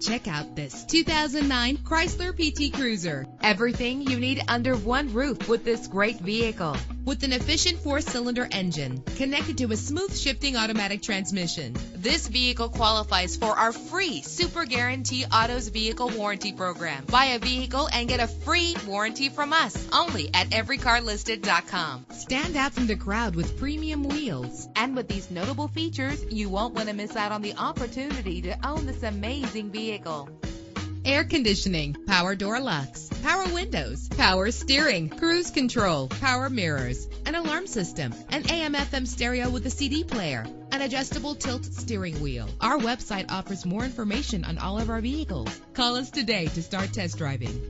Check out this 2009 Chrysler PT Cruiser. Everything you need under one roof with this great vehicle. With an efficient 4-cylinder engine connected to a smooth shifting automatic transmission, this vehicle qualifies for our free Super Guarantee Autos Vehicle Warranty Program. Buy a vehicle and get a free warranty from us only at everycarlisted.com. Stand out from the crowd with premium wheels. And with these notable features, you won't want to miss out on the opportunity to own this amazing vehicle. Air conditioning, power door locks, power windows, power steering, cruise control, power mirrors, an alarm system, an AM/FM stereo with a CD player, an adjustable tilt steering wheel. Our website offers more information on all of our vehicles. Call us today to start test driving.